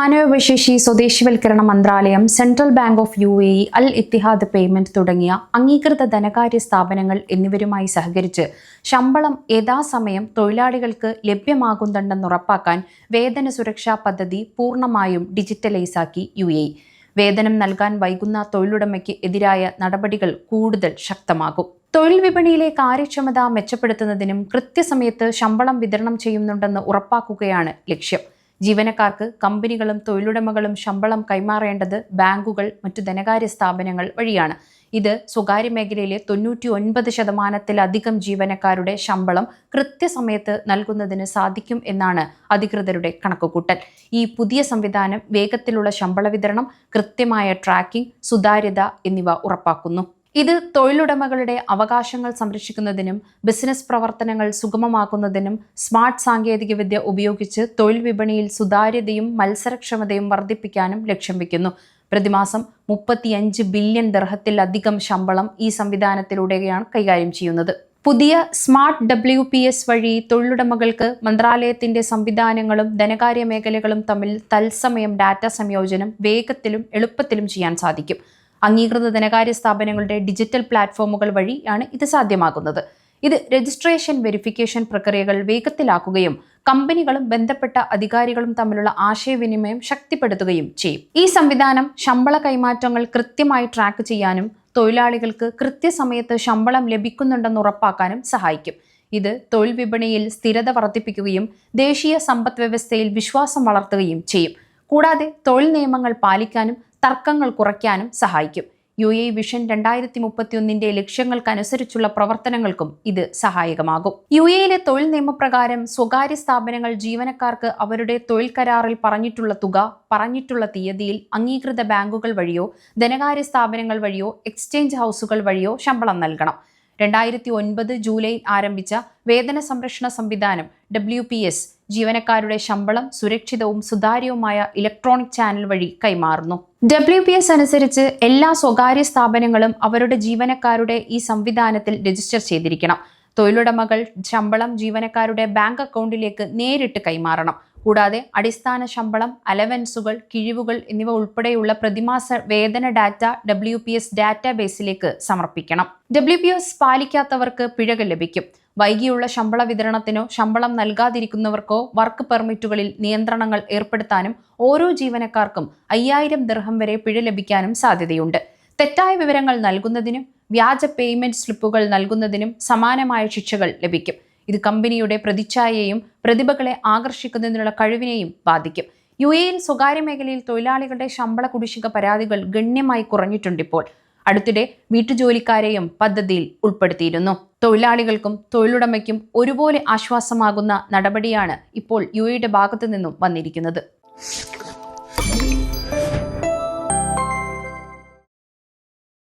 മാനവവിശേഷി സ്വദേശിവൽക്കരണ മന്ത്രാലയം, Central Bank of UAE, Al Etihad payment തുടങ്ങിയ അംഗീകൃത ധനകാര്യ സ്ഥാപനങ്ങൾ എന്നിവരുമായി സഹകരിച്ച് ശമ്പളം യഥാസമയം തൊഴിലാളികൾക്ക് ലഭ്യമാകുന്നുണ്ടെന്ന് ഉറപ്പാക്കാൻ വേതന സുരക്ഷാ പദ്ധതി പൂർണ്ണമായും ഡിജിറ്റലൈസാക്കി UAE. വേതനം നൽകാൻ വൈകുന്ന തൊഴിലുടമയ്ക്ക് എതിരായ നടപടികൾ കൂടുതൽ ശക്തമാകും. തൊഴിൽ വിപണിയിലെ കാര്യക്ഷമത മെച്ചപ്പെടുത്തുന്നതിനും കൃത്യസമയത്ത് ശമ്പളം വിതരണം ചെയ്യുന്നുണ്ടെന്ന് ഉറപ്പാക്കുകയാണ് ലക്ഷ്യം. ജീവനക്കാർക്ക് കമ്പനികളും തൊഴിലുടമകളും ശമ്പളം കൈമാറേണ്ടത് ബാങ്കുകൾ, മറ്റു ധനകാര്യ സ്ഥാപനങ്ങൾ വഴിയാണ്. ഇത് സ്വകാര്യ മേഖലയിലെ 99% ജീവനക്കാരുടെ ശമ്പളം കൃത്യസമയത്ത് നൽകുന്നതിന് സാധിക്കും എന്നാണ് അധികൃതരുടെ കണക്കുകൂട്ടൽ. ഈ പുതിയ സംവിധാനം വേഗത്തിലുള്ള ശമ്പള വിതരണം, കൃത്യമായ ട്രാക്കിംഗ്, സുതാര്യത എന്നിവ ഉറപ്പാക്കുന്നു. ഇത് തൊഴിലുടമകളുടെ അവകാശങ്ങൾ സംരക്ഷിക്കുന്നതിനും ബിസിനസ് പ്രവർത്തനങ്ങൾ സുഗമമാക്കുന്നതിനും സ്മാർട്ട് സാങ്കേതികവിദ്യ ഉപയോഗിച്ച് തൊഴിൽ വിപണിയിൽ സുതാര്യതയും മത്സരക്ഷമതയും വർദ്ധിപ്പിക്കാനും ലക്ഷ്യം വയ്ക്കുന്നു. പ്രതിമാസം 35 ബില്യൺ ദിർഹത്തിലധികം ശമ്പളം ഈ സംവിധാനത്തിലൂടെയാണ് കൈകാര്യം ചെയ്യുന്നത്. പുതിയ സ്മാർട്ട് WPS വഴി തൊഴിലുടമകൾക്ക് മന്ത്രാലയത്തിന്റെ സംവിധാനങ്ങളും ധനകാര്യ മേഖലകളും തമ്മിൽ തത്സമയം ഡാറ്റ സംയോജനം വേഗത്തിലും എളുപ്പത്തിലും ചെയ്യാൻ സാധിക്കും. അംഗീകൃത ധനകാര്യ സ്ഥാപനങ്ങളുടെ ഡിജിറ്റൽ പ്ലാറ്റ്ഫോമുകൾ വഴിയാണ് ഇത് സാധ്യമാകുന്നത്. ഇത് രജിസ്ട്രേഷൻ, വെരിഫിക്കേഷൻ പ്രക്രിയകൾ വേഗത്തിലാക്കുകയും കമ്പനികളും ബന്ധപ്പെട്ട അധികാരികളും തമ്മിലുള്ള ആശയവിനിമയം ശക്തിപ്പെടുത്തുകയും ചെയ്യും. ഈ സംവിധാനം ശമ്പള കൈമാറ്റങ്ങൾ കൃത്യമായി ട്രാക്ക് ചെയ്യാനും തൊഴിലാളികൾക്ക് കൃത്യസമയത്ത് ശമ്പളം ലഭിക്കുന്നുണ്ടെന്ന് ഉറപ്പാക്കാനും സഹായിക്കും. ഇത് തൊഴിൽ വിപണിയിൽ സ്ഥിരത വർദ്ധിപ്പിക്കുകയും ദേശീയ സമ്പദ് വ്യവസ്ഥയിൽ വിശ്വാസം വളർത്തുകയും ചെയ്യും. കൂടാതെ തൊഴിൽ നിയമങ്ങൾ പാലിക്കാനും തർക്കങ്ങൾ കുറയ്ക്കാനും സഹായിക്കും. UAE വിഷൻ 2031 ലക്ഷ്യങ്ങൾക്കനുസരിച്ചുള്ള പ്രവർത്തനങ്ങൾക്കും ഇത് സഹായകമാകും. UAEയിലെ തൊഴിൽ നിയമപ്രകാരം സ്വകാര്യ സ്ഥാപനങ്ങൾ ജീവനക്കാർക്ക് അവരുടെ തൊഴിൽ കരാറിൽ പറഞ്ഞിട്ടുള്ള തുക പറഞ്ഞിട്ടുള്ള തീയതിയിൽ അംഗീകൃത ബാങ്കുകൾ വഴിയോ ധനകാര്യ സ്ഥാപനങ്ങൾ വഴിയോ എക്സ്ചേഞ്ച് ഹൗസുകൾ വഴിയോ ശമ്പളം നൽകണം. 2009 ജൂലൈയിൽ ആരംഭിച്ച വേതന സംരക്ഷണ സംവിധാനം WPS ജീവനക്കാരുടെ ശമ്പളം സുരക്ഷിതവും സുതാര്യവുമായ ഇലക്ട്രോണിക് ചാനൽ വഴി കൈമാറുന്നു. WPS അനുസരിച്ച് എല്ലാ സ്വകാര്യ സ്ഥാപനങ്ങളും അവരുടെ ജീവനക്കാരുടെ ഈ സംവിധാനത്തിൽ രജിസ്റ്റർ ചെയ്തിരിക്കണം. തൊഴിലുടമകൾ ശമ്പളം ജീവനക്കാരുടെ ബാങ്ക് അക്കൗണ്ടിലേക്ക് നേരിട്ട് കൈമാറണം. കൂടാതെ അടിസ്ഥാന ശമ്പളം, അലവൻസുകൾ, കിഴിവുകൾ എന്നിവ ഉൾപ്പെടെയുള്ള പ്രതിമാസ വേതന ഡാറ്റ WPS ഡാറ്റാബേസിലേക്ക് സമർപ്പിക്കണം. WPS പാലിക്കാത്തവർക്ക് പിഴകൾ ലഭിക്കും. വൈകിയുള്ള ശമ്പള വിതരണത്തിനോ ശമ്പളം നൽകാതിരിക്കുന്നവർക്കോ വർക്ക് പെർമിറ്റുകളിൽ നിയന്ത്രണങ്ങൾ ഏർപ്പെടുത്താനും ഓരോ ജീവനക്കാർക്കും 5000 ദിർഹം വരെ പിഴ ലഭിക്കാനും സാധ്യതയുണ്ട്. തെറ്റായ വിവരങ്ങൾ നൽകുന്നതിനും വ്യാജ പേയ്മെന്റ് സ്ലിപ്പുകൾ നൽകുന്നതിനും സമാനമായ ശിക്ഷകൾ ലഭിക്കും. ഇത് കമ്പനിയുടെ പ്രതിച്ഛായയെയും പ്രതിഭകളെ ആകർഷിക്കുന്നതിനുള്ള കഴിവിനെയും ബാധിക്കും. UAEയിൽ സ്വകാര്യ മേഖലയിൽ തൊഴിലാളികളുടെ ശമ്പള കുടിശ്ശിക പരാതികൾ ഗണ്യമായി കുറഞ്ഞിട്ടുണ്ടിപ്പോൾ. അടുത്തിടെ വീട്ടുജോലിക്കാരെയും പദ്ധതിയിൽ ഉൾപ്പെടുത്തിയിരുന്നു. തൊഴിലാളികൾക്കും തൊഴിലുടമയ്ക്കും ഒരുപോലെ ആശ്വാസമാകുന്ന നടപടിയാണ് ഇപ്പോൾ UAEയുടെ ഭാഗത്തു നിന്നും വന്നിരിക്കുന്നത്.